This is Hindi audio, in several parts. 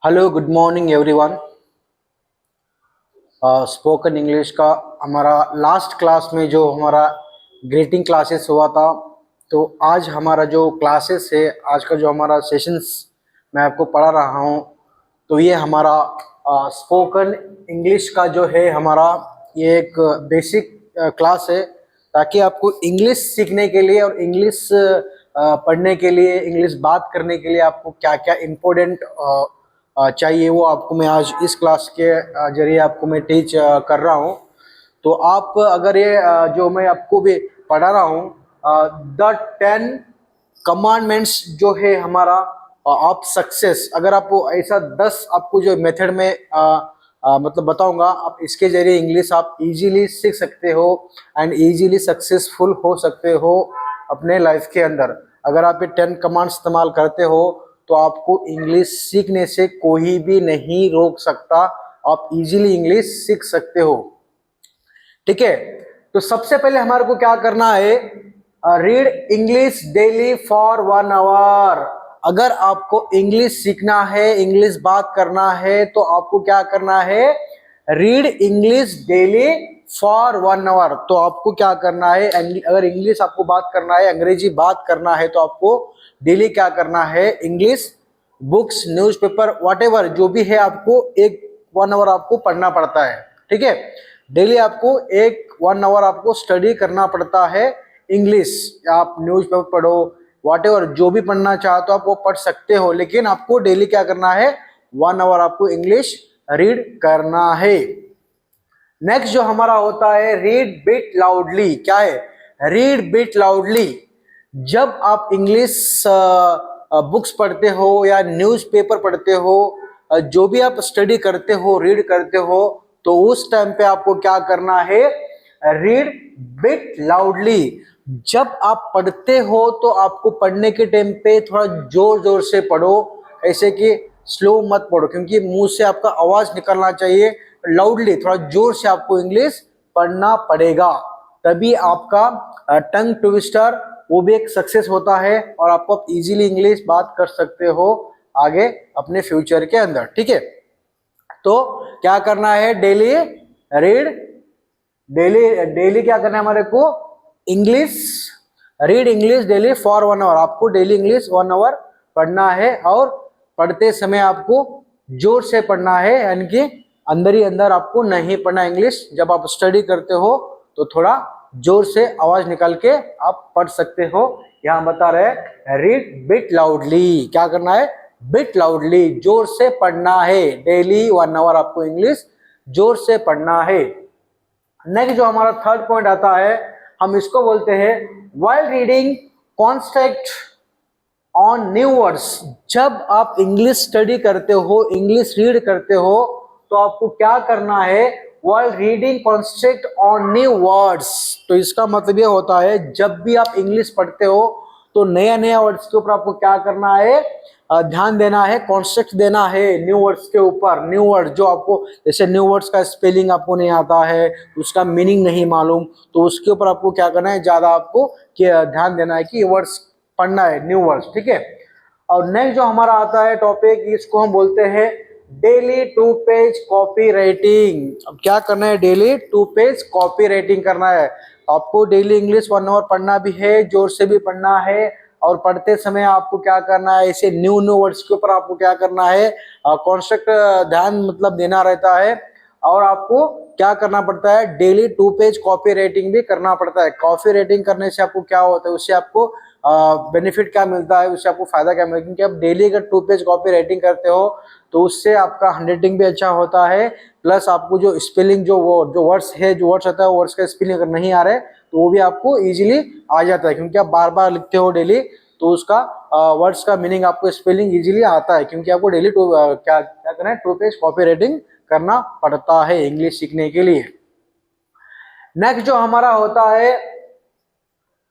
Hello good morning everyone. Spoken English का हमारा लास्ट क्लास में जो हमारा ग्रीटिंग क्लासेस हुआ था, तो आज हमारा जो क्लासेस है, आज का जो हमारा सेशंस मैं आपको पढ़ा रहा हूँ, तो ये हमारा स्पोकन इंग्लिश का जो है हमारा ये एक बेसिक क्लास है, ताकि आपको इंग्लिश सीखने के लिए और इंग्लिश पढ़ने के लिए, इंग्लिश बात करने के लिए आपको क्या क्या इम्पोर्टेंट चाहिए वो आपको मैं आज इस क्लास के जरिए आपको मैं टीच कर रहा हूँ। तो आप अगर ये जो मैं आपको भी पढ़ा रहा हूँ, द 10 कमांडमेंट्स जो है हमारा ऑफ सक्सेस, अगर आपको ऐसा 10 आपको जो मेथड में मतलब बताऊंगा, आप इसके जरिए इंग्लिश आप इजीली सीख सकते हो एंड इजीली सक्सेसफुल हो सकते हो अपने लाइफ के अंदर। अगर आप ये 10 कमांड इस्तेमाल करते हो तो आपको इंग्लिश सीखने से कोई भी नहीं रोक सकता, आप इजीली इंग्लिश सीख सकते हो। ठीक है, तो सबसे पहले हमारे को क्या करना है, read English daily for 1 hour. अगर आपको इंग्लिश सीखना है, इंग्लिश बात करना है, तो आपको क्या करना है, read English daily for 1 hour. तो आपको क्या करना है, अगर इंग्लिश आपको बात करना है, अंग्रेजी बात करना है, तो आपको डेली क्या करना है, इंग्लिश बुक्स, न्यूज़पेपर, व्हाटएवर जो भी है, आपको 1 आवर आपको पढ़ना पड़ता है। ठीक है, डेली आपको 1 आवर आपको स्टडी करना पड़ता है इंग्लिश। आप न्यूज़पेपर पढ़ो, व्हाटएवर जो भी पढ़ना चाहते हो आप वो पढ़ सकते हो, लेकिन आपको डेली क्या करना है, 1 आवर आपको इंग्लिश रीड करना है। नेक्स्ट जो हमारा होता है, रीड बिट लाउडली। क्या है, रीड बिट लाउडली। जब आप इंग्लिश बुक्स पढ़ते हो या न्यूज़पेपर पढ़ते हो, जो भी आप स्टडी करते हो, रीड करते हो, तो उस टाइम पे आपको क्या करना है, रीड बिट लाउडली। जब आप पढ़ते हो तो आपको पढ़ने के टाइम पे थोड़ा जोर जोर से पढ़ो, ऐसे कि स्लो मत पढ़ो, क्योंकि मुंह से आपका आवाज निकलना चाहिए। लाउडली, थोड़ा जोर से आपको इंग्लिश पढ़ना पड़ेगा, तभी आपका टंग ट्विस्टर वो भी एक सक्सेस होता है और आपको इजीली इंग्लिश बात कर सकते हो आगे अपने फ्यूचर के अंदर। ठीक है, तो क्या करना है, डेली रीड, डेली क्या करना है हमारे को, English, read English daily for 1 hour. आपको डेली इंग्लिश 1 आवर पढ़ना है, और पढ़ते समय आपको जोर से पढ़ना है, यानी कि अंदर ही अंदर आपको नहीं पढ़ना इंग्लिश। जब आप स्टडी करते हो तो थोड़ा जोर से आवाज निकाल के आप पढ़ सकते हो। यहाँ बता रहे हैं रीड बिट लाउडली। क्या करना है, बिट लाउडली, जोर से पढ़ना है। डेली 1 आवर आपको इंग्लिश जोर से पढ़ना है। नेक्स्ट जो हमारा थर्ड पॉइंट आता है, हम इसको बोलते हैं while reading concentrate on new words. जब आप इंग्लिश स्टडी करते हो, इंग्लिश रीड करते हो, तो आपको क्या करना है, while reading concentrate on new words. तो इसका मतलब ये होता है, जब भी आप इंग्लिश पढ़ते हो तो नया नया वर्ड्स के ऊपर आपको क्या करना है, ध्यान देना है, कॉन्सेप्ट देना है न्यू वर्ड्स के ऊपर। न्यू वर्ड जो आपको, जैसे न्यू वर्ड्स का स्पेलिंग आपको नहीं आता है, उसका मीनिंग नहीं मालूम, तो उसके ऊपर आपको क्या करना है, ज्यादा आपको ध्यान देना है कि ये वर्ड्स पढ़ना है, न्यू वर्ड्स। ठीक है, और नेक्स्ट जो हमारा आता है टॉपिक, इसको हम बोलते हैं डेली 2 पेज कॉपी राइटिंग। अब क्या करना है, डेली 2 पेज कॉपी राइटिंग करना है। आपको डेली इंग्लिश 1 आवर पढ़ना भी है, जोर से भी पढ़ना है, और पढ़ते समय आपको क्या करना है, ऐसे न्यू न्यू वर्ड्स के ऊपर आपको क्या करना है, कॉन्सेप्ट ध्यान मतलब देना रहता है। और आपको क्या करना पड़ता है, डेली 2 पेज कॉपी राइटिंग भी करना पड़ता है। कॉपी राइटिंग करने से आपको क्या होता है, उससे आपको बेनिफिट क्या मिलता है, उससे आपको फायदा क्या मिलता है, क्योंकि आप डेली अगर 2 पेज कॉपी राइटिंग करते हो तो उससे आपका हैंडराइटिंग भी अच्छा होता है, प्लस आपको जो स्पेलिंग जो वर्ड्स है, जो वर्ड्स आता है, वर्ड्स का स्पेलिंग अगर नहीं आ रहा है तो वो भी आपको इजीली आ जाता है, क्योंकि आप बार बार लिखते हो डेली, तो उसका वर्ड्स का मीनिंग आपको स्पेलिंग इजीली आता है, क्योंकि आपको डेली क्या करना है, 2 पेज कॉपी राइटिंग करना पड़ता है इंग्लिश सीखने के लिए। नेक्स्ट जो हमारा होता है,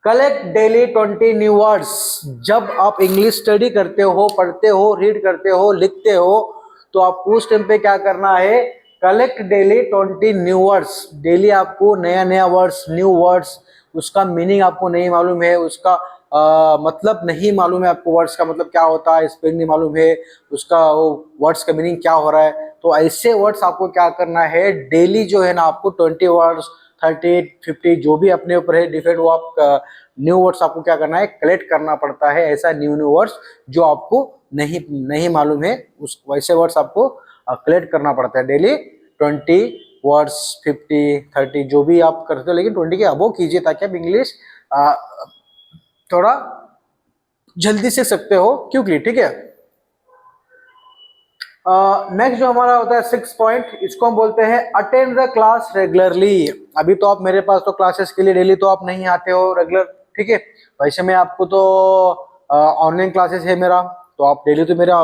कलेक्ट डेली 20 न्यू वर्ड्स। जब आप इंग्लिश स्टडी करते हो, पढ़ते हो, रीड करते हो, लिखते हो, तो आप उस टाइम पे क्या करना है, collect daily 20 new words. Daily आपको नया नया वर्ड्स, न्यू वर्ड्स, उसका मीनिंग आपको नहीं मालूम है, उसका मतलब नहीं मालूम है आपको, वर्ड्स का मतलब क्या होता है, स्पेलिंग नहीं मालूम है, उसका वो वर्ड्स का मीनिंग क्या हो रहा है, तो ऐसे वर्ड्स आपको क्या करना है, डेली जो है ना आपको 20 वर्ड्स 30 50 जो भी अपने ऊपर है डिफरेंट, वो आप न्यू वर्ड्स आपको क्या करना है, कलेक्ट करना पड़ता है। ऐसा न्यू वर्ड्स जो आपको नहीं मालूम है, उस वैसे वर्ड्स आपको कलेक्ट करना पड़ता है डेली 20 वर्ड्स 50 30 जो भी आप करते हो, लेकिन 20 के अबव कीजिए ताकि आप इंग्लिश थोड़ा जल्दी सीख सकते हो क्विकली, ठीक है। नेक्स्ट जो हमारा होता है 6 पॉइंट, इसको हम बोलते हैं अटेंड द क्लास रेगुलरली। अभी तो आप मेरे पास तो क्लासेस के लिए डेली तो आप नहीं आते हो रेगुलर, ठीक है। वैसे में आपको तो ऑनलाइन क्लासेस है मेरा, तो आप डेली तो मेरा,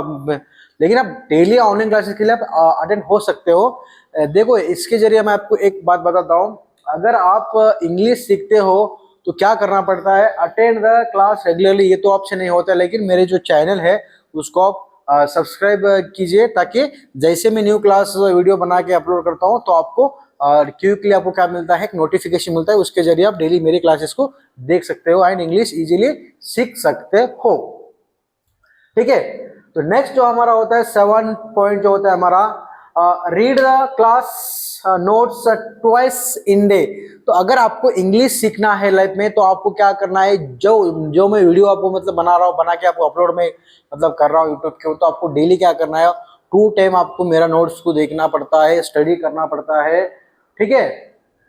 लेकिन आप डेली ऑनलाइन क्लासेस के लिए आप अटेंड हो सकते हो। देखो इसके जरिए मैं आपको एक बात बताता हूँ, अगर आप इंग्लिश सीखते हो तो क्या करना पड़ता है, अटेंड द क्लास रेगुलरली, ये तो ऑप्शन नहीं होता, लेकिन मेरे जो चैनल है उसको आप सब्सक्राइब कीजिए, ताकि जैसे मैं न्यू क्लास वीडियो बना के अपलोड करता हूँ तो आपको क्विकली आपको क्या मिलता है, एक नोटिफिकेशन मिलता है, उसके जरिए आप डेली मेरी क्लासेस को देख सकते हो एंड इंग्लिश इजीली सीख सकते हो, ठीक है। तो नेक्स्ट जो हमारा होता है 7 पॉइंट जो होता है हमारा, read the class notes twice in day. तो अगर आपको इंग्लिश सीखना है लाइफ में, तो आपको क्या करना है, जो मैं वीडियो आपको मतलब बना रहा हूँ, बना के आपको अपलोड में मतलब कर रहा हूँ यूट्यूब के, तो आपको डेली क्या करना है, 2 टाइम आपको मेरा नोट्स को देखना पड़ता है, स्टडी करना पड़ता है, ठीक है,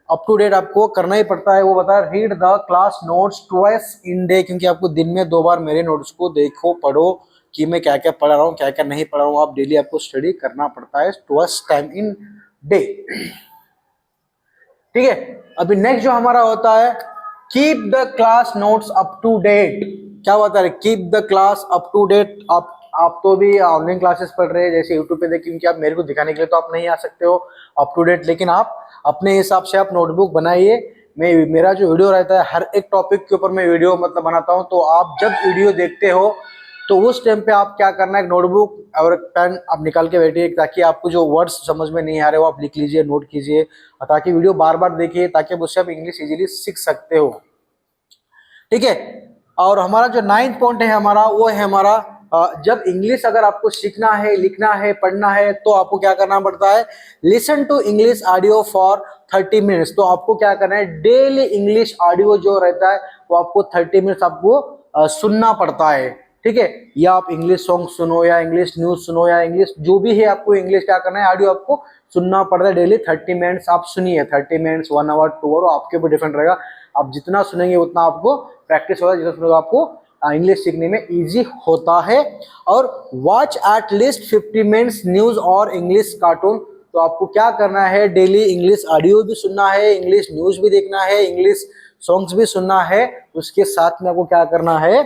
अप टू डेट आपको करना ही पड़ता है। वो बता read the class notes twice in day, क्योंकि आपको दिन में 2 बार मेरे नोट्स को देखो पढ़ो कि मैं क्या क्या पढ़ रहा हूँ क्या क्या नहीं पढ़ रहा हूँ, आप डेली आपको स्टडी करना पड़ता है ट्वाइस टाइम इन डे, ठीक है। अभी नेक्स्ट जो हमारा होता है, keep the class notes up to date. क्या होता है keep the class up to date, आप तो भी ऑनलाइन क्लासेस पढ़ रहे हैं जैसे यूट्यूब पे देख, क्योंकि आप मेरे को दिखाने के लिए तो आप नहीं आ सकते हो अप टू डेट, लेकिन आप अपने हिसाब से आप नोटबुक बनाइए। मेरा जो वीडियो रहता है हर एक टॉपिक के ऊपर मैं वीडियो मतलब बनाता हूँ, तो आप जब वीडियो देखते हो तो उस टाइम पे आप क्या करना है, नोटबुक और पेन आप निकाल के बैठिए, ताकि आपको जो वर्ड्स समझ में नहीं आ रहे हो आप लिख लीजिए, नोट कीजिए, ताकि वीडियो बार बार देखिए, ताकि उससे आप इंग्लिश इजीली सीख सकते हो, ठीक है। और हमारा जो 9th पॉइंट है हमारा, वो है हमारा जब इंग्लिश अगर आपको सीखना है, लिखना है, पढ़ना है, तो आपको क्या करना पड़ता है, listen to English audio for 30 minutes. तो आपको क्या करना है, डेली इंग्लिश ऑडियो जो रहता है वो आपको 30 मिनट्स आपको सुनना पड़ता है, ठीक है। या आप इंग्लिश सॉन्ग सुनो, या इंग्लिश न्यूज सुनो, या इंग्लिश जो भी है, आपको इंग्लिश क्या करना है, ऑडियो आपको सुनना पड़ता है डेली 30 मिनट्स आप सुनिए, 30 मिनट्स 1 आवर 2 आवर आपके ऊपर डिफरेंट रहेगा, आप जितना सुनेंगे उतना आपको प्रैक्टिस होगा, जितना सुनेगा आपको इंग्लिश सीखने में इजी होता है। और watch at least 50 minutes news और इंग्लिश कार्टून। तो आपको क्या करना है, डेली इंग्लिश ऑडियो भी सुनना है, इंग्लिश न्यूज भी देखना है, इंग्लिश सॉन्ग्स भी सुनना है, उसके साथ में आपको क्या करना है,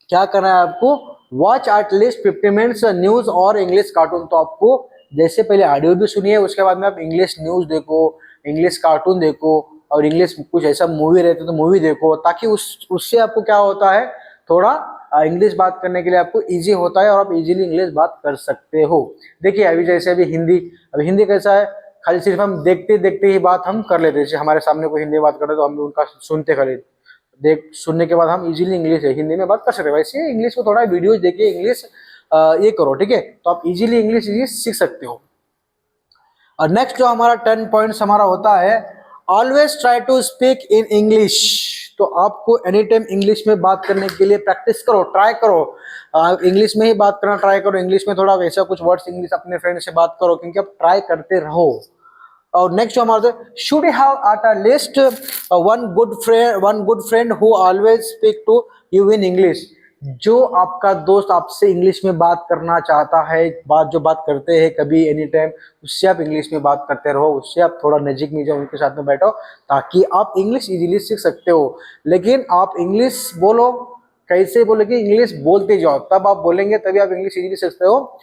क्या करना है आपको, watch at least 50 minutes news और इंग्लिश कार्टून। तो आपको जैसे पहले ऑडियो भी सुनिए, उसके बाद में आप इंग्लिश न्यूज देखो, इंग्लिश कार्टून देखो, और इंग्लिश कुछ ऐसा मूवी रहते तो मूवी देखो, ताकि उससे आपको क्या होता है, थोड़ा इंग्लिश बात करने के लिए आपको इजी होता है और आप इजीली इंग्लिश बात कर सकते हो। देखिए अभी जैसे अभी हिंदी कैसा है, खाली सिर्फ हम देखते देखते ही बात हम कर लेते हैं, जैसे हमारे सामने कोई हिंदी बात करते तो हम उनका सुनते खाली, सुनने के बाद हम इजीली इंग्लिश हिंदी में बात कर सकते हैं। वैसे इंग्लिश को थोड़ा वीडियोज देखिए, इंग्लिश ये करो, ठीक है, तो आप इजीली इंग्लिश सीख सकते हो। और नेक्स्ट जो हमारा 10 पॉइंट्स हमारा होता है, always try to speak in English. तो आपको एनी टाइम इंग्लिश में बात करने के लिए प्रैक्टिस करो, ट्राई करो, इंग्लिश में ही बात करना ट्राई करो, इंग्लिश में थोड़ा वैसा कुछ वर्ड्स इंग्लिश अपने फ्रेंड से बात करो, क्योंकि आप ट्राई करते रहो। और नेक्स्ट जो हमारा should have at a list one good friend who always speak to you in English. जो आपका दोस्त आपसे इंग्लिश में बात करना चाहता है, जो बात करते हैं कभी एनी टाइम, उससे आप इंग्लिश में बात करते रहो, उससे आप थोड़ा नजीक में जाओ, उनके साथ में बैठो, ताकि आप इंग्लिश इजीली सीख सकते हो। लेकिन आप इंग्लिश बोलो, कैसे बोलोगे, इंग्लिश बोलते जाओ, तब आप बोलेंगे, तभी आप इंग्लिश इजीली सीख सकते हो।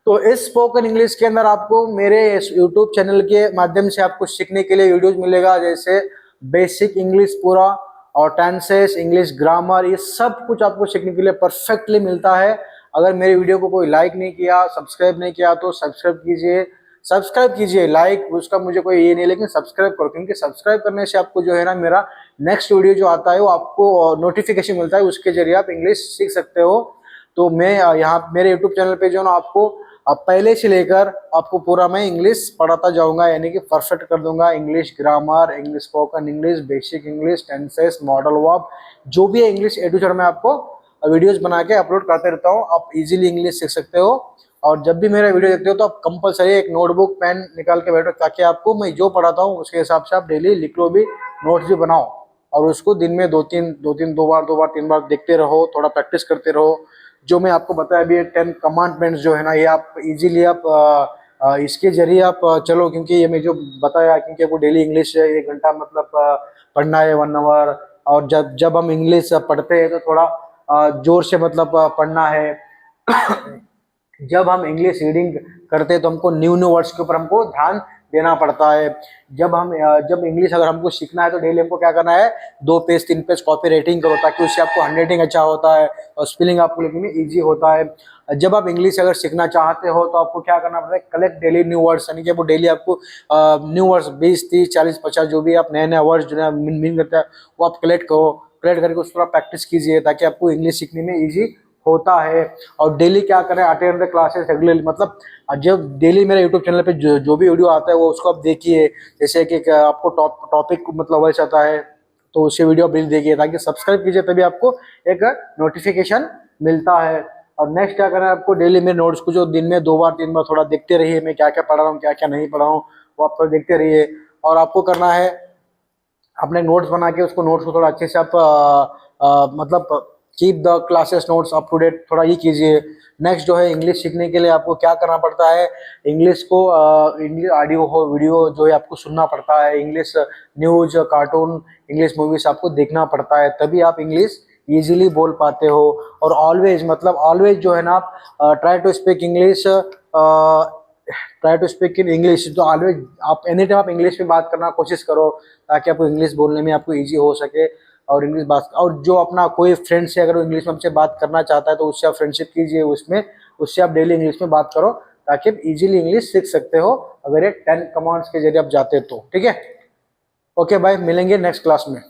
तो इस स्पोकन इंग्लिश के अंदर आपको मेरे यूट्यूब चैनल के माध्यम से आपको सीखने के लिए वीडियोज मिलेगा, जैसे बेसिक इंग्लिश पूरा, और टेंसेस, इंग्लिश ग्रामर, ये सब कुछ आपको सीखने के लिए परफेक्टली मिलता है। अगर मेरे वीडियो को कोई लाइक नहीं किया, सब्सक्राइब नहीं किया, तो सब्सक्राइब कीजिए, सब्सक्राइब कीजिए, लाइक उसका मुझे कोई ये नहीं, लेकिन सब्सक्राइब करो, क्योंकि सब्सक्राइब करने से आपको जो है ना मेरा नेक्स्ट वीडियो जो आता है वो आपको नोटिफिकेशन मिलता है, उसके जरिए आप इंग्लिश सीख सकते हो। तो मैं यहाँ मेरे यूट्यूब चैनल पे जो ना आपको अब पहले से लेकर आपको पूरा मैं इंग्लिश पढ़ाता जाऊंगा, यानी कि परफेक्ट कर दूंगा। English grammar, English spoken English, basic English, tenses, modal verb, जो भी है इंग्लिश ए टू जेड मैं आपको वीडियोस बना के अपलोड करते रहता हूँ। आप इजीली इंग्लिश सीख सकते हो। और जब भी मेरा वीडियो देखते हो तो आप कंपलसरी एक नोटबुक पेन निकाल के बैठो, ताकि आपको मैं जो पढ़ाता हूँ उसके हिसाब से आप डेली लिख लो भी, नोट्स भी बनाओ, और उसको दिन में दो बार 3 बार देखते रहो, थोड़ा प्रैक्टिस करते रहो। जो मैं आपको बताया अभी 10 कमांडमेंट्स जो है ना, ये आप इजीली आप इसके जरिए आप चलो, क्योंकि ये मैं जो बताया, क्योंकि आपको डेली इंग्लिश 1 घंटा मतलब पढ़ना है, 1 आवर। और जब जब हम इंग्लिश पढ़ते हैं तो थोड़ा जोर से मतलब पढ़ना है। जब हम इंग्लिश रीडिंग करते हैं तो हमको न्यू न्यू वर्ड्स के ऊपर हमको ध्यान देना पड़ता है। जब इंग्लिश अगर हमको सीखना है तो डेली हमको क्या करना है, 2 पेज 3 पेज कॉपी राइटिंग करो, ताकि उससे आपको हैंडराइटिंग अच्छा होता है और स्पेलिंग आपको लिखने में ईजी होता है। जब आप इंग्लिश अगर सीखना चाहते हो तो आपको क्या करना पड़ता है, कलेक्ट डेली न्यू वर्ड्स, यानी कि वो डेली आपको न्यू वर्ड्स 20 30 40 50 जो भी आप नए नए वर्ड्स जो है मीन करते हैं वो आप कलेक्ट करो। कलेक्ट करके उस पर प्रैक्टिस कीजिए, ताकि आपको इंग्लिश सीखने में ईजी होता है। और डेली क्या करें, अटेंड द क्लासेस रेगुलरली, मतलब जब डेली मेरे यूट्यूब चैनल पे जो भी वीडियो आता है वो उसको आप देखिए। जैसे कि आपको टॉपिक मतलब वैसा आता है तो उससे वीडियो आप देखिए, ताकि सब्सक्राइब कीजिए, तभी आपको एक नोटिफिकेशन मिलता है। और नेक्स्ट क्या करना है, आपको डेली मेरे नोट्स को जो दिन में 2 बार 3 बार थोड़ा देखते रहिए, मैं क्या क्या पढ़ रहा हूँ क्या क्या नहीं पढ़ रहा हूँ, वो आप थोड़ा देखते रहिए। और आपको करना है अपने नोट्स बना के उसको नोट्स को थोड़ा अच्छे से आप मतलब keep the classes notes up to date, थोड़ा ये कीजिए। नेक्स्ट जो है, इंग्लिश सीखने के लिए आपको क्या करना पड़ता है, इंग्लिश को इंग्लिश ऑडियो हो वीडियो जो है आपको सुनना पड़ता है, English news cartoon English movies आपको देखना पड़ता है, तभी आप इंग्लिश इजीली बोल पाते हो। और ऑलवेज मतलब ऑलवेज जो है ना, आप try to speak English, try to speak in English. तो ऑलवेज आप एनी टाइम आप इंग्लिश में बात करना कोशिश करो, ताकि आपको इंग्लिश बोलने में आपको ईजी हो सके। और इंग्लिश बात, और जो अपना कोई फ्रेंड से अगर वो इंग्लिश में आपसे बात करना चाहता है तो उससे आप फ्रेंडशिप कीजिए, उसमें उससे आप डेली इंग्लिश में बात करो, ताकि आप इजीली इंग्लिश सीख सकते हो, अगर ये 10 कमांड्स के जरिए आप जाते तो। ठीक है, ओके बाय, मिलेंगे नेक्स्ट क्लास में।